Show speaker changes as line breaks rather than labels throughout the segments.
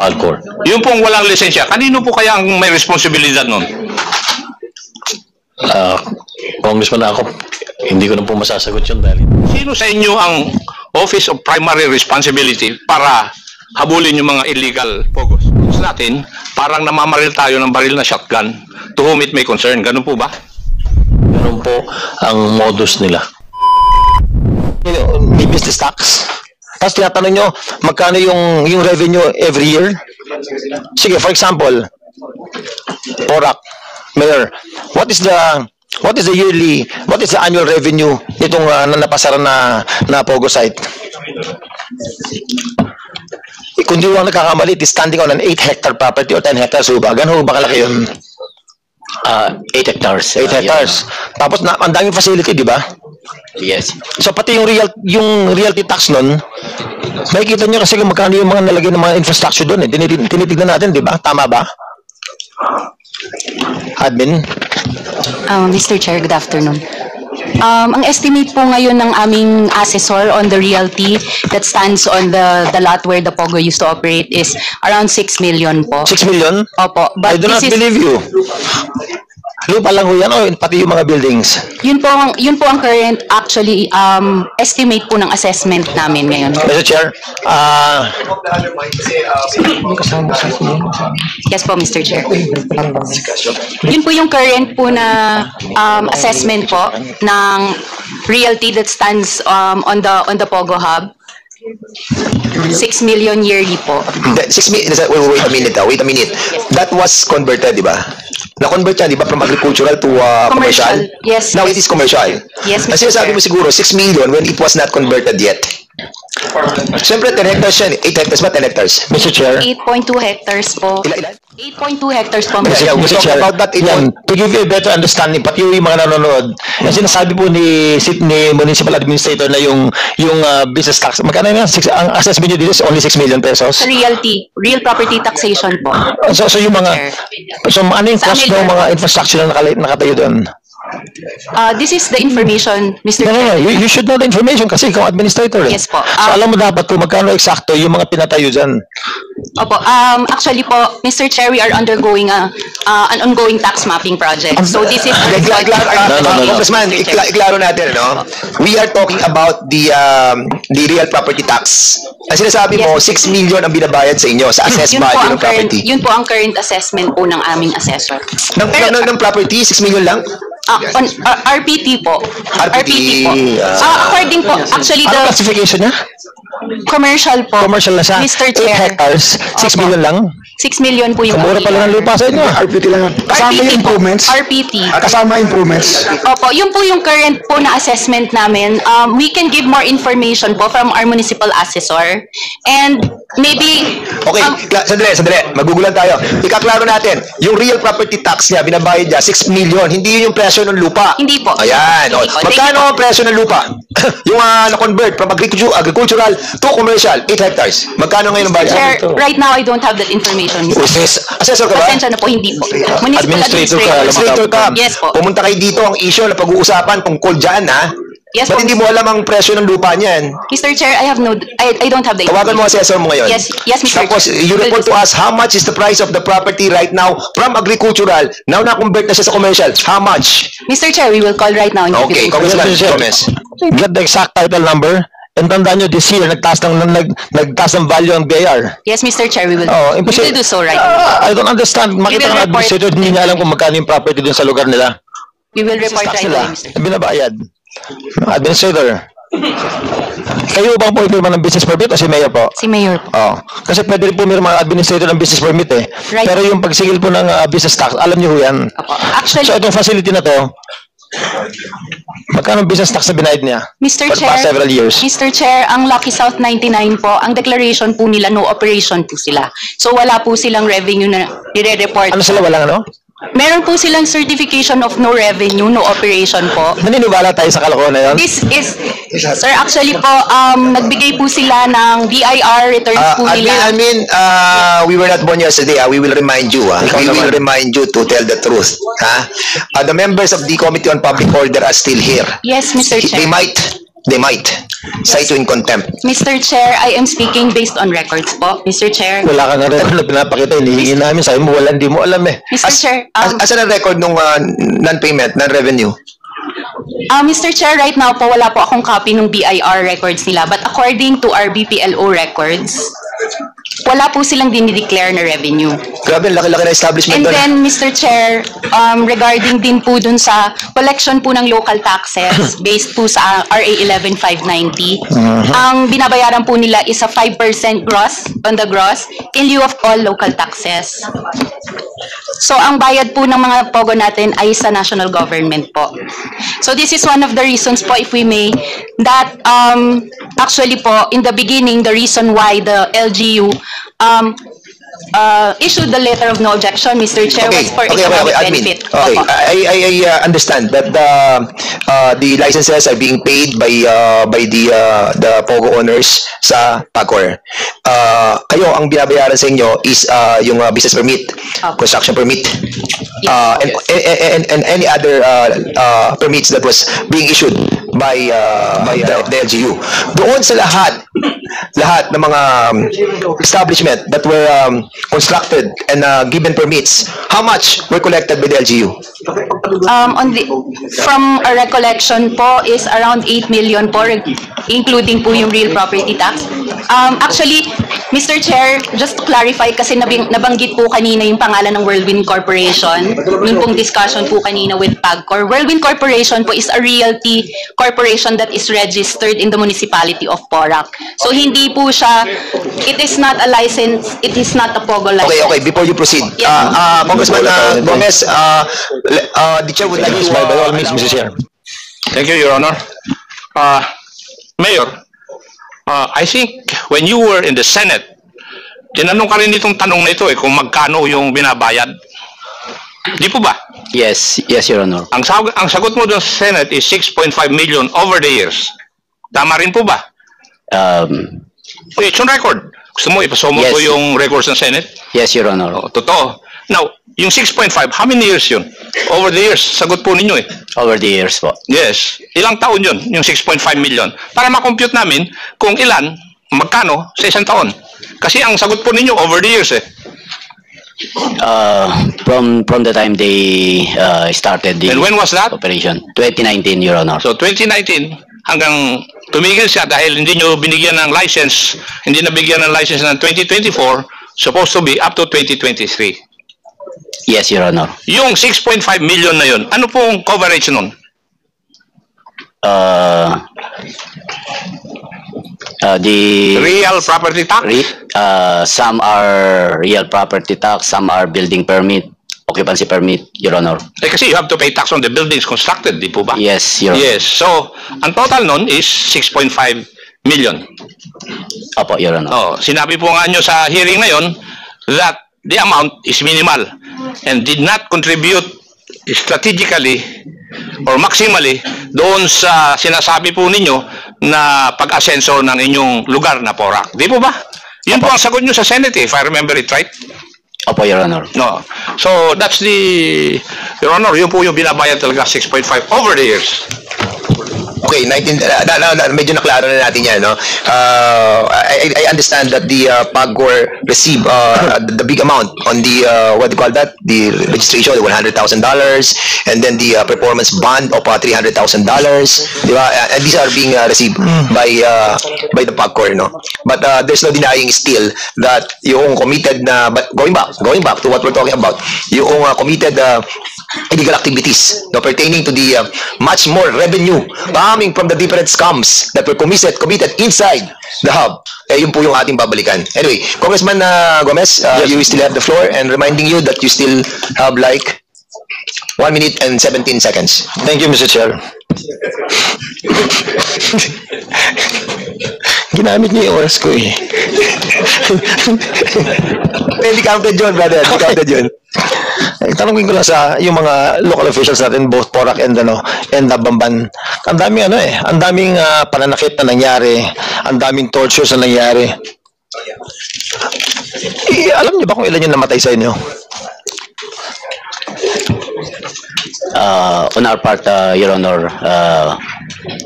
Alcor.
Yung pong walang lisensya, kanino po kaya ang may responsibilidad nun?
Congressman, ako, hindi ko na po masasagot yun dahil
Sino sa inyo ang Office of Primary Responsibility para habulin yung mga illegal pogos? Sa natin, parang namamaril tayo ng baril na shotgun to whom it may concern. Ganun po ba?
ganun po ang modus nila.
May business tax. Tapos tinatanong nyo, magkano yung revenue every year? Sige, for example, Porac, Mayor, what is the annual revenue nitong napasara na Pogo site? Kung di ako nagkakamali, it is standing on an 8-hectare property or 10 hectares ba? Ganun ba kalaki yun?
8 hectares.
8 hectares. Tapos ang daming facility, di ba?
Yes.
So pati yung realty tax nun, makikita nyo kasi kung magkano yung mga nalagay ng mga infrastructure doon eh. Tinitignan natin, di ba? Tama ba? Admin?
Mr. Chair, good afternoon. Ang estimate po ngayon ng aming assessor on the realty that stands on the lot where the Pogo used to operate is around 6 million po.
6 million?
Opo.
I do not believe you. Lupa lang ho yan o pati yung mga buildings?
Yun po ang current actually estimate po ng assessment namin ngayon.
Mr. Chair,
Yes po, Mr. Chair. Yun po yung current po na assessment po ng realty that stands on the Pogo Hub. 6 million yearly po.
6 million, wait a minute. That was converted, di ba? Na-convert yan, di ba, from agricultural to commercial?
Yes.
Now it is commercial.
Yes,
Kasi
Mr.
sabi mo siguro, 6 million when it was not converted yet. Siyempre, 10 hectares yan. 8 hectares ba, 10 hectares? Mr. Chair?
8.2 hectares po.
Ilan?
8.2 hectares po.
Mr. Chair, about that, to give you a better understanding, pati yung mga nanonood, yung sinasabi po ni Municipal Administrator na yung business tax, magkano yun? Ang assessment nyo dito is only 6 million pesos?
Realty, real property taxation po.
So yung mga, so ano yung cost ng mga infrastructure na nakatayo doon?
This is the information, Mr.
No,
Chair.
you should know the information kasi ikaw administrator.
Yes po.
So alam mo dapat kung magkano eksakto yung mga pinatayo dyan.
Opo, actually po, Mr. Chair, we are undergoing an ongoing tax mapping project. So this is...
Congressman, iklaro natin, no? We are talking about the real property tax. Ang sinasabi mo, 6 million ang binabayad sa inyo sa assessed value ng property.
Yun po ang current assessment po ng aming assessor.
Ng property, 6 million lang?
On RPT po.
RPT
po. According po, actually
Ano
the
classification niya?
commercial po.
Commercial na siya.
Mr.
8
Chair.
hectares, 6 million lang?
6 million po yung
Mura pala ng lupa sa inyo.
RPT lang. Kasama yung improvements.
RPT.
Kasama improvements.
Opo, yun po yung current po na assessment namin. We can give more information po from our municipal assessor. And maybe...
Okay, sandali. Magugulan tayo. Ikaklaro natin, yung real property tax niya, binabayad niya, 6 million. Hindi yun yung presyo ng lupa.
Hindi po.
Ayan.
Hindi po.
Magkano ang presyo ng lupa? Yung na-convert from agricultural to commercial, 8 hectares. Magkano ngayon ang bayad?
Chair, right now I don't have that information.
Assessor ka ba?
Pasensya na po, hindi po. Municipal
Administrator ka. Administrator ka.
Yes po.
Pumunta kayo dito ang issue na pag-uusapan tungkol dyan, ha?
Yes
Ba't
po.
hindi mo alam ang presyo ng lupa niyan?
Mr. Chair, I don't have the
Tawagan mo ang assessor mo ngayon.
Yes, Mr.
Tapos,
Chair.
you report to us how much is the price of the property right now from agricultural. Now na-convert na siya sa commercial. How much?
Mr. Chair, we will call right now and give
Okay,
you
Congressman Gomez. Get the exact title number. And tandaan nyo, this year, nagtaas ng value ang BIR.
Yes, Mr. Chair, we will
Imposible.
do so right now.
I don't understand. Makita ng administrator, hindi niya alam kung magkano yung property dun sa lugar nila.
We will report right
Sila,
now, Mr. Chair.
binabayad. Administrator. Kayo bang po pumirma ng business permit o si Mayor po?
Si Mayor po.
Oh, kasi pwede rin pumirma ang administrator ng business permit eh.
Right.
Pero yung pagsigil po ng business tax, alam niyo ho yan.
Opo. Actually,
So itong facility na to, magkano business tax na binayad niya?
Mr.
For the
Chair,
past several years.
Mr. Chair, ang Lucky South 99 po, ang declaration po nila, no operation po sila. So wala po silang revenue na nire-report.
Ano sila, walang ano?
Meron po silang certification of no revenue, no operation po.
Naniniwala tayo sa kalokohan na yan?
This is, sir, actually po, nagbigay po sila ng BIR returns po nila.
We were not born yesterday. We will remind you. We will remind you to tell the truth. The members of the Committee on Public Order are still here.
Yes, Mr. Chair.
They might
They might cite you in contempt.
Mr. Chair, I am speaking based on records po. Mr. Chair.
Wala ka nga record na pinapakita, hinihingi namin, sabi mo, wala, hindi mo alam eh.
Mr. Chair.
Asan ang record nung non-payment, non-revenue?
Mr. Chair, right now po, wala po akong copy ng BIR records nila. But according to our BPLO records, wala po silang dinideclare na revenue.
Grabe, laki-laki na establishment
And
doon.
then, Mr. Chair, regarding din po dun sa collection po ng local taxes based po sa RA 11590, ang binabayaran po nila is a 5% gross on the gross in lieu of all local taxes. So, ang bayad po ng mga POGO natin ay sa national government po. So, this is one of the reasons po, if we may, that actually po, in the beginning, the reason why the LGU issued the letter of no objection, Mr. Chair, was for economic
admin.
benefit.
Okay,
Opo.
I understand that the licenses are being paid by the POGO owners sa PAGCOR. Kayo, ang binabayaran sa inyo is yung business permit, construction permit, and any other permits that was being issued by the LGU. Doon sa lahat ng mga establishment that were constructed and given permits, how much were collected by the LGU?
From a recollection po is around 8 million po, including po yung real property tax. Actually, Mr. Chair, just to clarify, kasi nabanggit po kanina yung pangalan ng Whirlwind Corporation, nung pong discussion po kanina with PAGCOR. Whirlwind Corporation po is a realty corporation that is registered in the municipality of Porac. So, hindi po siya, it is not a license, it is not a POGO license.
Okay, before you proceed,
Yes.
Congressman Gomez, the chair would like to...
By all means, Mr. Chair.
Thank you, Your Honor. Mayor, I think when you were in the Senate, tinanong ka rin itong tanong na ito kung magkano yung binabayad. Di po ba?
Yes, Your Honor.
Ang sagot mo doon sa Senate is 6.5 million over the years. Tama rin po ba? It's on record. Gusto mo ipaso mo
Yes.
po yung records ng Senate?
Yes, Your Honor.
Totoo. Now, yung 6.5, how many years yun? Over the years. Sagot po ninyo
Over the years po.
Yes. Ilang taon yun, yung 6.5 million? Para ma-compute namin kung ilan, magkano sa isang taon. Kasi ang sagot po ninyo, over the years
From the time they started the
And when was that?
operation, 2019, Your Honor.
So, 2019, hanggang tumigil siya dahil hindi nyo binigyan ng license, hindi nabigyan ng license ng 2024, supposed to be up to 2023.
Yes, Your Honor.
Yung 6.5 million na yun, ano pong coverage nun?
The
Real property tax?
some are real property tax, some are building permit, occupancy permit, Your Honor.
Kasi you have to pay tax on the buildings constructed, di po ba?
Yes, Your Honor.
Yes. So, ang total nun is 6.5 million.
Opo, Your Honor.
Oh, sinabi po nga nyo sa hearing na yon that the amount is minimal and did not contribute strategically or maximally doon sa sinasabi po ninyo na pag-asenso ng inyong lugar na Porac. Di po ba? Yun po ang sagot nyo sa Senate if I remember it right.
Opo, Your Honor.
No. So, that's the... Your Honor, yun po yung binabayad talaga 6.5 over the years.
Okay, medyo naklaro na natin yan, no? I understand that the PAGCOR received the big amount on the, what do you call that? The registration, the $100,000, and then the performance bond of $300,000, di ba? And these are being received by the PAGCOR, no? But there's no denying still that yung committed na, but going back to what we're talking about, yung committed illegal activities, no, pertaining to the much more revenue coming from the different scams that were committed inside the hub. Yun po yung ating babalikan. Anyway, Congressman Gomez, you still have the floor, and reminding you that you still have like 1 minute and 17 seconds.
Thank you, Mr. Chair. Ginamit niyo yung oras ko eh.
Hindi counted yun, brother. Hindi counted yun.
Tanongin ko lang sa yung mga local officials natin, both Porac and Bamban. Ang daming ang daming pananakit na nangyari, ang daming tortures na nangyari. Alam niyo ba kung ilan yung namatay sa inyo?
On our part, Your Honor,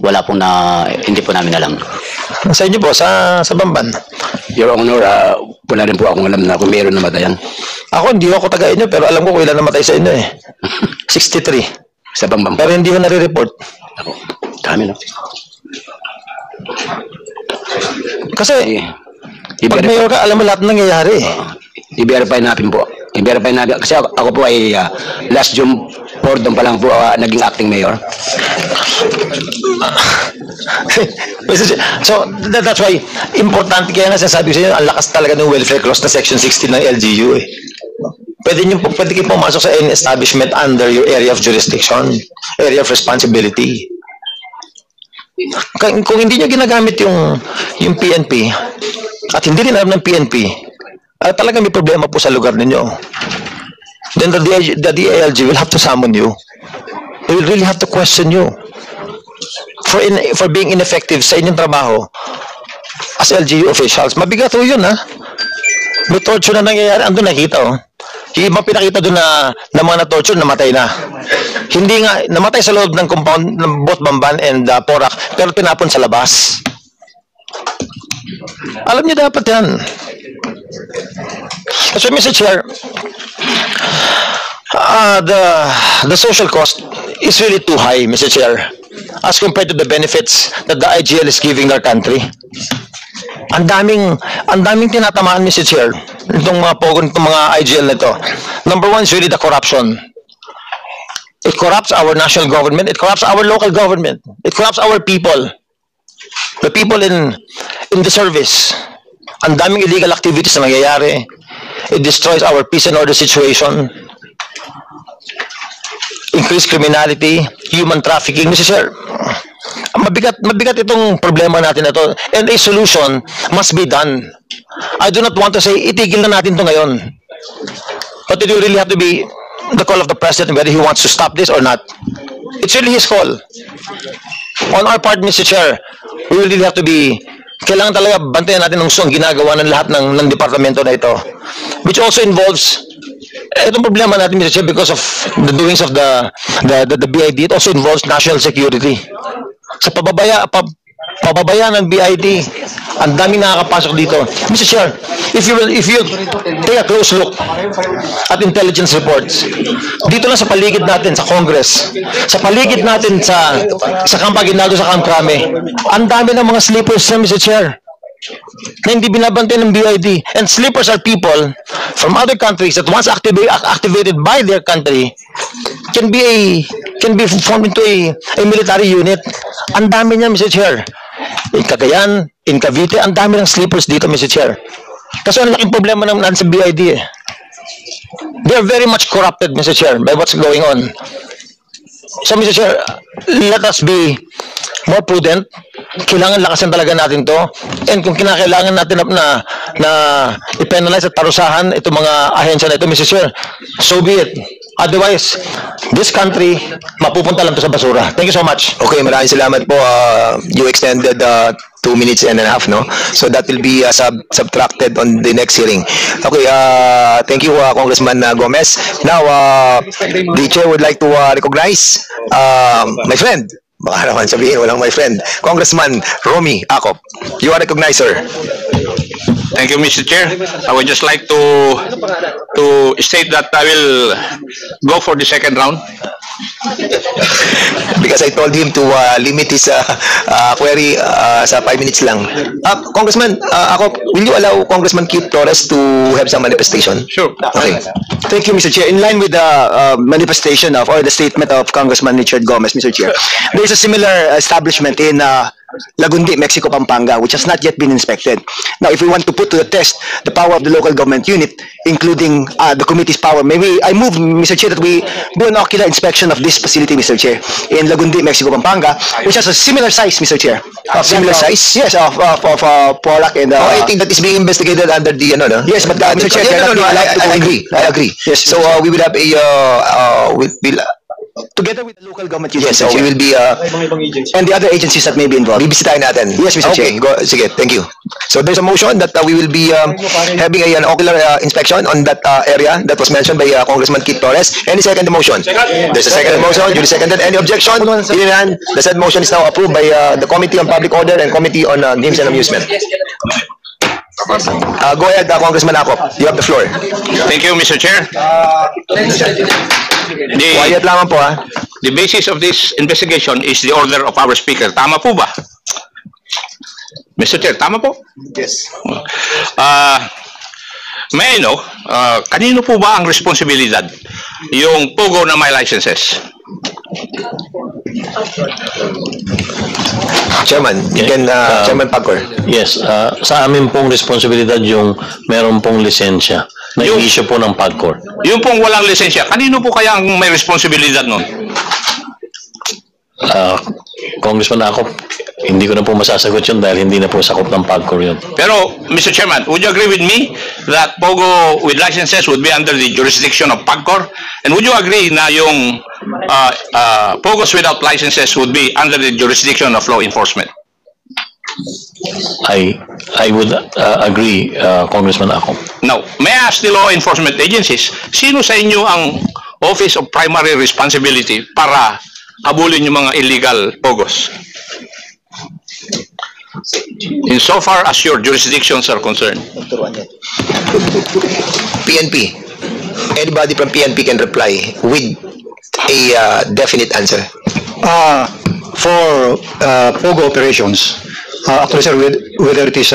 Wala pong hindi po namin alam.
Sa inyo po, sa Bamban.
Your Honor, wala rin po akong alam na kung meron namatayan.
Ako, hindi ako taga inyo, pero alam ko kung ilan namatay sa inyo eh. 63.
Sa Bambang.
Pero hindi ko nare-report.
Ako, dami no.
Kasi, pag
I-verify,
mayor ka, alam mo lahat ng nangyayari.
i-verify natin po. I-verify natin. Kasi ako po ay last June 4 doon pa lang po naging acting mayor.
So, that's why, importante kaya nga sasabi sa inyo, ang lakas talaga ng welfare clause na section 16 ng LGU eh. Pwede kayo pumasok sa any establishment under your area of jurisdiction, area of responsibility. Kung hindi nyo ginagamit yung PNP, at hindi rin alam ng PNP, talagang may problema po sa lugar ninyo. Then the DILG will have to summon you. They will really have to question you for being ineffective sa inyong trabaho as LGU officials. Mabigat ho yun, ha? May torture na nangyayari. Andun nakita, oh. Yung iba pinakita doon na mga na-torture, namatay na. Hindi nga, namatay sa loob ng compound ng both Bamban and Porac, pero tinapon sa labas. Alam niyo dapat yan. So, Mr. Chair, the social cost is really too high, Mr. Chair, as compared to the benefits that the IGL is giving their country. Ang daming tinatamaan, Mr. Chair, itong mga IGL na ito. Number one is really the corruption. It corrupts our national government. It corrupts our local government. It corrupts our people. The people in the service. Ang daming illegal activities na nangyayari. It destroys our peace and order situation. Increased criminality, human trafficking. Mr. Chair, mabigat itong problema natin na ito. And a solution must be done. I do not want to say, itigil na natin ito ngayon. But it will really have to be the call of the President whether he wants to stop this or not. It's really his call. On our part, Mr. Chair, we will really have to be, kailangan talaga bantayan natin ang ginagawa ng lahat ng departamento na ito. Which also involves, itong problema natin, Mr. Chair, because of the doings of the BID, it also involves national security. Sa pababaya ng BID, ang daming nakakapasok dito. Mr. Chair, if you take a close look at intelligence reports, dito lang sa paligid natin, sa Congress, sa paligid natin sa Camp Aguinaldo, sa Camp Crame, ang dami ng mga sleepers na, Mr. Chair, na hindi binabantay ng BID. And sleepers are people from other countries that once activated by their country can be formed into a military unit. Ang dami niya, Mr. Chair. In Cagayan, in Cavite, ang dami ng sleepers dito, Mr. Chair. Kasi ang laking problema naman sa BID eh. They are very much corrupted, Mr. Chair, by what's going on. So, Mr. Chair, let us be more prudent. Kailangan lakasan talaga natin to. And kung kinakailangan natin na i-penalize at parusahan itong mga ahensya na ito, Mr. Chair, so be it. Otherwise, this country, mapupunta lang to sa basura. Thank you so much.
Okay, maraming salamat po. You extended 2 minutes and a half, no? So that will be subtracted on the next hearing. Okay, thank you, Congressman Gomez. Now, the chair would like to recognize my friend. Baka naman sabihin, walang my friend. Congressman Romy Acop. You are recognized, sir.
Thank you, Mr. Chair. I would just like to state that I will go for the second round.
Because I told him to limit his query sa 5 minutes lang. Congressman, will you allow Congressman Keith Torres to have some manifestation?
Sure.
Okay.
Thank you, Mr. Chair. In line with the manifestation of, or the statement of Congressman Richard Gomez, Mr. Chair, there is a similar establishment in Lagundi, Mexico, Pampanga, which has not yet been inspected. Now, if we want to put to the test the power of the local government unit, including the committee's power, I move, Mr. Chair, that we do an ocular inspection of this facility, Mr. Chair, in Lagundi, Mexico, Pampanga, which has a similar size, Mr. Chair.
Similar size?
Yes, of Porac and...
I think that is being investigated under the, no?
Yes, but Mr. Chair,
I agree. Yes, so we will have
together with the local government
Yes,
units,
so we will be,
and the other agencies that may be involved.
bibisitahin natin.
Yes, Mr.
Okay,
Chair.
go, sige, thank you. So there's a motion that we will be having an ocular inspection on that area that was mentioned by Congressman Kit Torres. Any second the motion? There's a second motion. Duly seconded. Any objection? Hearing none, the said motion is now approved by the Committee on Public Order and Committee on Games and Amusement. Go ahead, Congressman Akop. You have the floor.
Thank you, Mr. Chair.
Quiet lamang po, ha?
The basis of this investigation is the order of our speaker. Tama po ba? Mr. Chair, tama po?
Yes.
May I know, kanino po ba ang responsibilidad yung Pogo na may licenses?
Chairman, you can, Chairman Pagcor.
Yes, sa amin pong responsibilidad yung meron pong lisensya na i-issue po ng PAGCOR.
Yung pong walang lisensya, kanino po kaya ang may responsibilidad nun?
Congressman Akop, hindi ko na po masasagot yun dahil hindi na po sakop ng PAGCOR yun.
Pero, Mr. Chairman, would you agree with me that Pogo with licenses would be under the jurisdiction of PAGCOR? And would you agree na yung Pogos without licenses would be under the jurisdiction of law enforcement?
I would agree, Congressman Akop.
Now, may I ask the law enforcement agencies, sino sa inyo ang Office of Primary Responsibility para habulin yung mga illegal Pogos? Insofar as your jurisdictions are concerned.
PNP. Anybody from PNP can reply with a definite answer.
For Pogo operations, actually sir, whether it is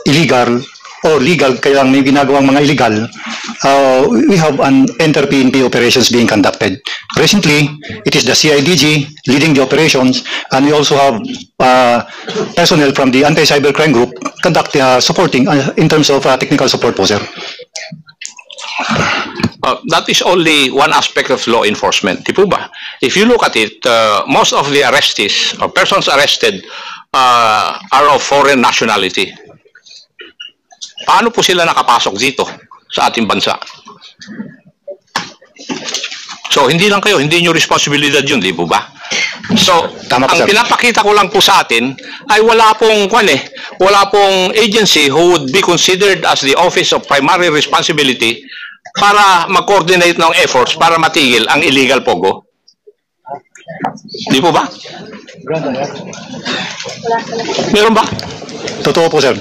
illegal or legal, kaya lang may ginagawang mga illegal, we have an inter-PNP operations being conducted. Presently, it is the CIDG leading the operations, and we also have personnel from the anti-cybercrime group supporting in terms of technical support po, sir.
That is only one aspect of law enforcement. Di po ba? If you look at it, most of the arrestees or persons arrested are of foreign nationality. Paano po sila nakapasok dito sa ating bansa? So, hindi lang kayo, hindi nyo responsibilidad yun, di po ba? So, ang pinapakita ko lang po sa atin ay wala pong agency who would be considered as the Office of Primary Responsibility para mag-coordinate ng efforts para matigil ang illegal Pogo. Di po ba? Meron ba?
Totoo po, sir.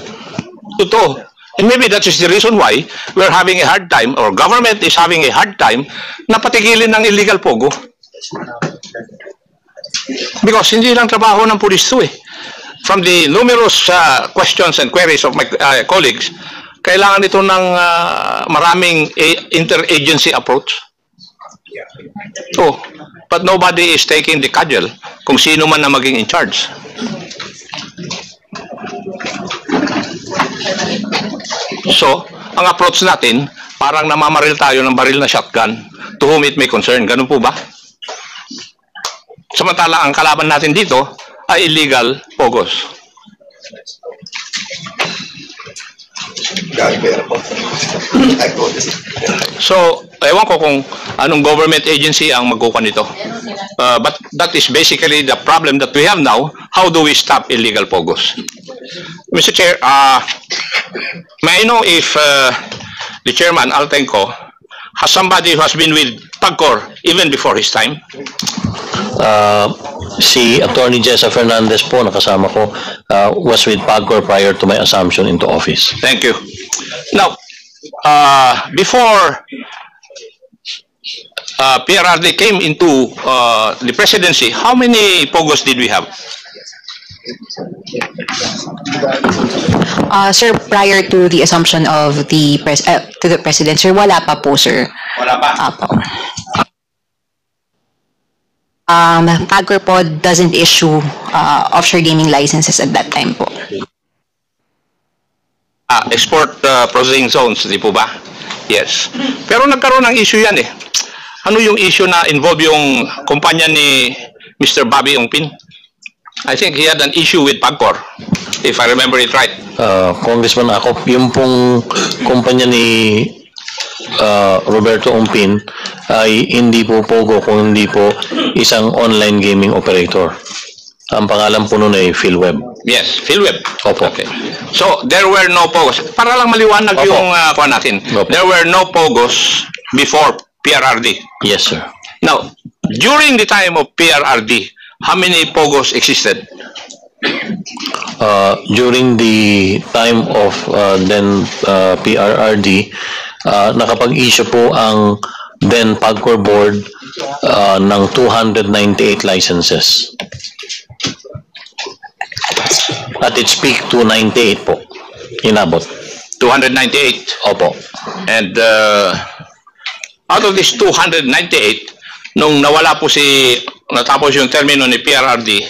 Totoo. And maybe that is the reason why we're having a hard time, or government is having a hard time, na patigilin ng illegal Pogo. Because hindi lang trabaho ng pulis to eh. From the numerous questions and queries of my colleagues, kailangan ito ng maraming interagency approach. Oh, but nobody is taking the cudgel kung sino man na maging in charge. So, ang approach natin, parang namamaril tayo ng baril na shotgun to whom it may concern. Ganun po ba? Samantala, ang kalaban natin dito ay illegal Pogos. So, ewan ko kung anong government agency ang magkukuha nito. But that is basically the problem that we have now. How do we stop illegal Pogos? Mr. Chair, may I know if the chairman, Altenco, has somebody who has been with PAGCOR even before his time?
Si Attorney Jessa Fernandez po, nakasama ko, was with PAGCOR prior to my assumption into office.
Thank you. Now, before PRRD came into the presidency, how many Pogos did we have?
Sir, prior to the assumption of the president, sir, wala pa po, sir.
Wala pa?
Apo. PAGCOR po doesn't issue offshore gaming licenses at that time po.
Export processing zones, di po ba? Yes. Pero nagkaroon ng issue yan eh. Ano yung issue na involve yung kumpanya ni Mr. Bobby Ongpin? I think he had an issue with PAGCOR, if I remember it right.
Congressman Akop, yung pong kumpanya ni Roberto Ongpin ay hindi po Pogo kung hindi po isang online gaming operator. Ang pangalan po nun ay PhilWeb.
Yes, PhilWeb.
Opo.
Okay. So, there were no Pogos. Para lang maliwanag
Opo.
yung kuha natin.
Opo.
There were no Pogos before PRRD.
Yes, sir.
Now, during the time of PRRD, how many Pogos existed?
During the time of then PRRD, nakapag-issue po ang then PAGCOR board ng 298 licenses. At its peak, 298 po. Inabot.
298.
Opo.
And out of this 298, nung nawala po natapos yung termino ni PRRD,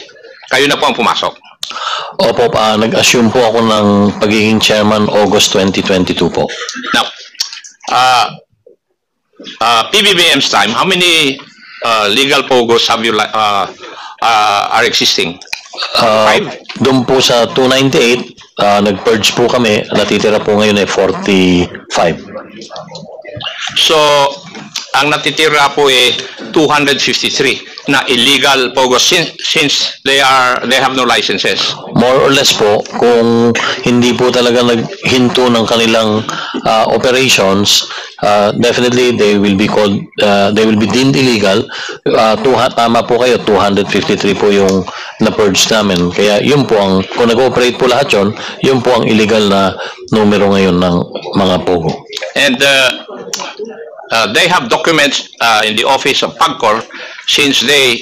kayo na po ang pumasok.
Opo, nag-assume po ako ng pagiging chairman August 2022 po.
Now, PBBM's time, how many legal Pogos have you are existing?
Doon po sa 298, nag-purge po kami, natitira po ngayon ay 45.
So, ang natitira po ay 253 na illegal Pogos since they have no licenses.
More or less po, kung hindi po talaga naghinto ng kanilang operations, definitely they will be called, they will be deemed illegal. Tama po kayo, 253 po yung na-purge namin. Kaya yun po ang, kung nag-operate po lahat yun po ang illegal na numero ngayon ng mga Pogo.
And they have documents in the office of PAGCOR since they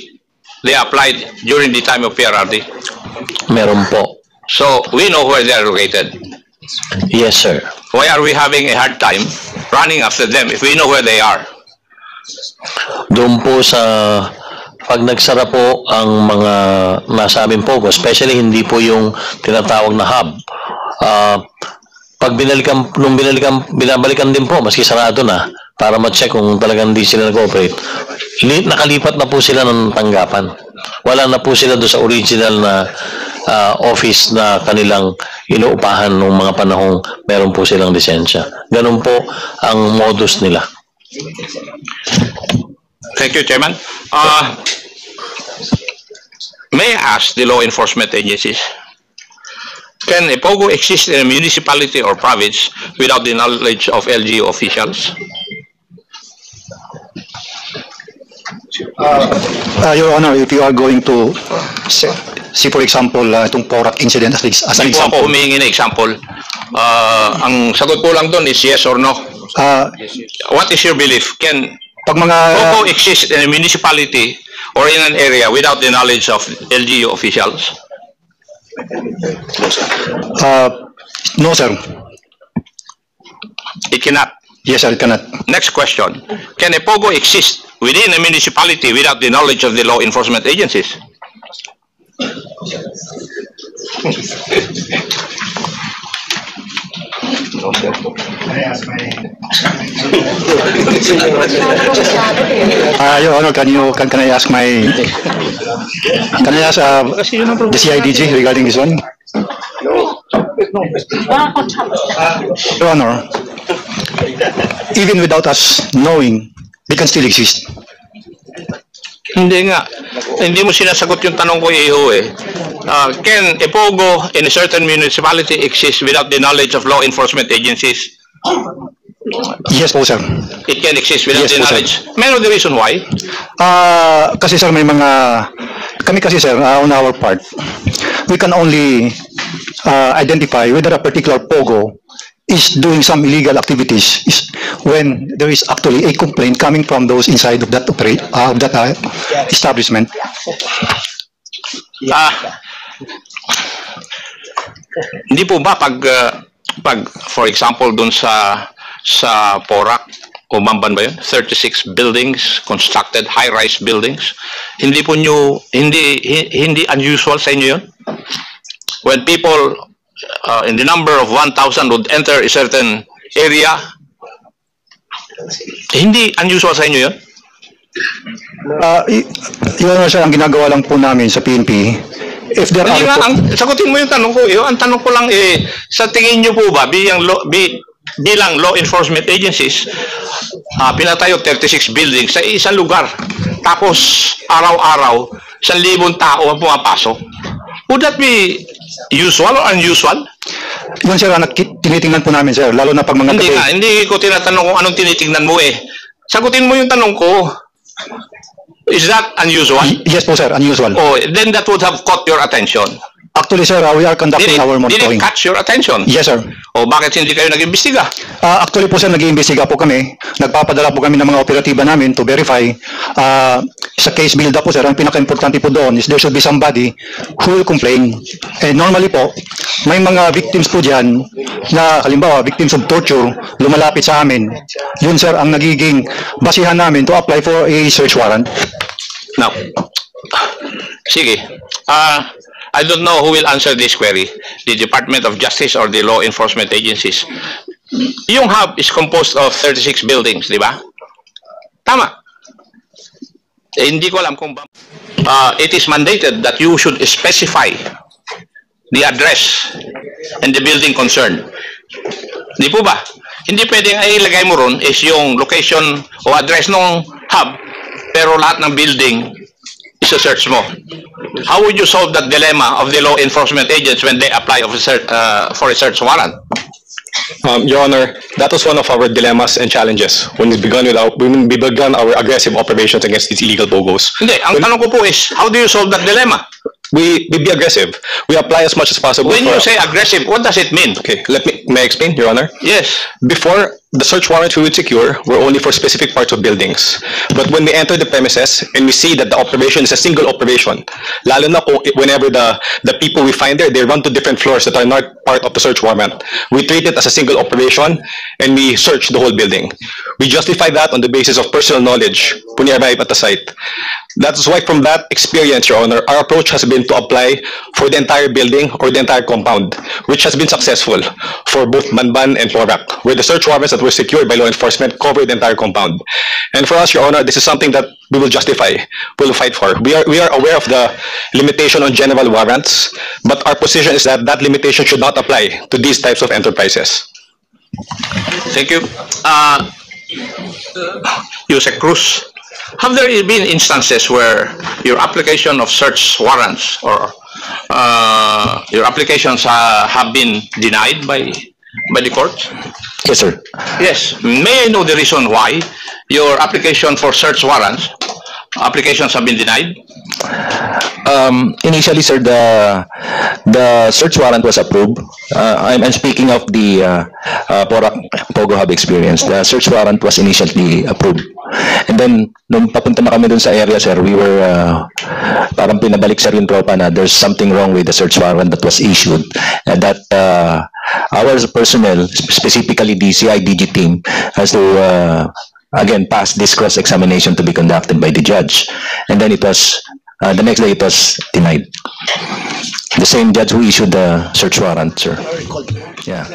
applied during the time of PRRD.
Meron po.
So, we know where they are located.
Yes, sir.
Why are we having a hard time running after them if we know where they are?
Doon po sa pag nagsara po ang mga nasabing Pogo, especially hindi po yung tinatawag na hub. Pag binabalikan din po, maski sarado na, para ma-check kung talagang hindi sila nag-operate, nakalipat na po sila ng tanggapan. Wala na po sila doon sa original na office na kanilang inuupahan nung mga panahong meron po silang lisensya. Ganun po ang modus nila.
Thank you, Chairman. May I ask the law enforcement agencies, can a Pogo exist in a municipality or province without the knowledge of LGU officials?
Your Honor, if you are going to see for example, itong Porac incident as an
Hindi po ako
example.
humihingi ng example. Ang sagot ko lang doon is yes or no. What is your belief? Can
Pag mga
Pogo exist in a municipality or in an area without the knowledge of LGU officials?
no sir.
It cannot.
Yes, sir, it cannot.
Next question. Can a Pogo exist within a municipality without the knowledge of the law enforcement agencies?
Your Honor, can I ask the CIDG regarding this one? Your Honor, even without us knowing, they can still exist.
Hindi nga. Hindi mo sinasagot yung tanong ko, Iho, eh. Can a Pogo in a certain municipality exist without the knowledge of law enforcement agencies?
Yes po, sir.
It can exist without
Yes
the
po, sir.
knowledge. May know the reason why?
Kasi sir, kami kasi sir, on our part, we can only identify whether a particular Pogo is doing some illegal activities when there is actually a complaint coming from those inside of that establishment.
Hindi po ba pag for example dun sa Porac o Mamban ba yun? 36 buildings constructed, high-rise buildings. Hindi po nyo, hindi unusual sa inyo yun? When people in the number of 1,000 would enter a certain area, hindi unusual sa inyo yun?
Yun sir, ang ginagawa lang po namin sa PNP, if there
Hindi nga,
are...
sagutin mo yung tanong ko. Ang tanong ko lang sa tingin nyo po ba, bilang law enforcement agencies, pinatayo 36 buildings sa isang lugar. Tapos, araw-araw, 1,000 tao ang pumapasok. Would that be usual or unusual?
Yun sir, ang tinitingnan po namin sir, lalo na pag mga
Hindi
gabi.
nga, hindi ko tinatanong kung anong tinitingnan mo eh. Sagutin mo yung tanong ko. Is that unusual?
Yes po sir, unusual.
Oh, then that would have caught your attention.
Actually sir, we are conducting our
Did
monitoring.
it catch your attention?
Yes sir.
O bakit hindi kayo nag-imbestiga?
Actually po sir, nag-iimbestiga po kami. Nagpapadala po kami ng mga operatiba namin to verify. Sa case build up po sir, ang pinaka-importante po doon is there should be somebody who will complain. And normally po, may mga victims po dyan na halimbawa, victims of torture, lumalapit sa amin. Yun sir, ang nagiging basihan namin to apply for a search warrant.
Now, sige. I don't know who will answer this query, the Department of Justice or the law enforcement agencies. Yung hub is composed of 36 buildings, di ba? Tama. Hindi ko alam kung it is mandated that you should specify the address and the building concerned. Di po ba? Hindi pwedeng ay ilagay mo ron is yung location o address ng hub, pero lahat ng building isa-search mo. How would you solve that dilemma of the law enforcement agents when they apply for a search warrant?
Your Honor, that was one of our dilemmas and challenges when we began our aggressive operations against these illegal BOGOs.
Hindi, ang tanong ko po is, how do you solve that dilemma?
We be aggressive. We apply as much as possible.
When you say aggressive, what does it mean?
Okay, may I explain, Your Honor?
Yes.
Before, the search warrants we would secure were only for specific parts of buildings. But when we enter the premises and we see that the operation is a single operation, lalo na kung whenever the people we find there, they run to different floors that are not part of the search warrant, we treat it as a single operation and we search the whole building. We justify that on the basis of personal knowledge when we arrive at the site. That's why from that experience, Your Honor, our approach has been to apply for the entire building or the entire compound, which has been successful for both Banban and Porac, where the search warrants that were secured by law enforcement covered the entire compound. And for us, Your Honor, this is something that we will justify, we will fight for. We are aware of the limitation on general warrants, but our position is that that limitation should not apply to these types of enterprises.
Thank you. Yusek Cruz, have there been instances where your application of search warrants or your applications have been denied by the court?
Yes, sir.
Yes. May I know the reason why your application for search warrants applications have been denied?
Initially, sir, the search warrant was approved. I'm speaking of the Porac Pogo Hub experience. The search warrant was initially approved. And then, nung papunta na kami dun sa area, sir, we were parang pinabalik, sir, yung tropa na there's something wrong with the search warrant that was issued. And that our personnel, specifically the CIDG team, has to again pass this cross-examination to be conducted by the judge. And then it was, the next day it was denied. The same judge who issued the search warrant, sir. Yeah.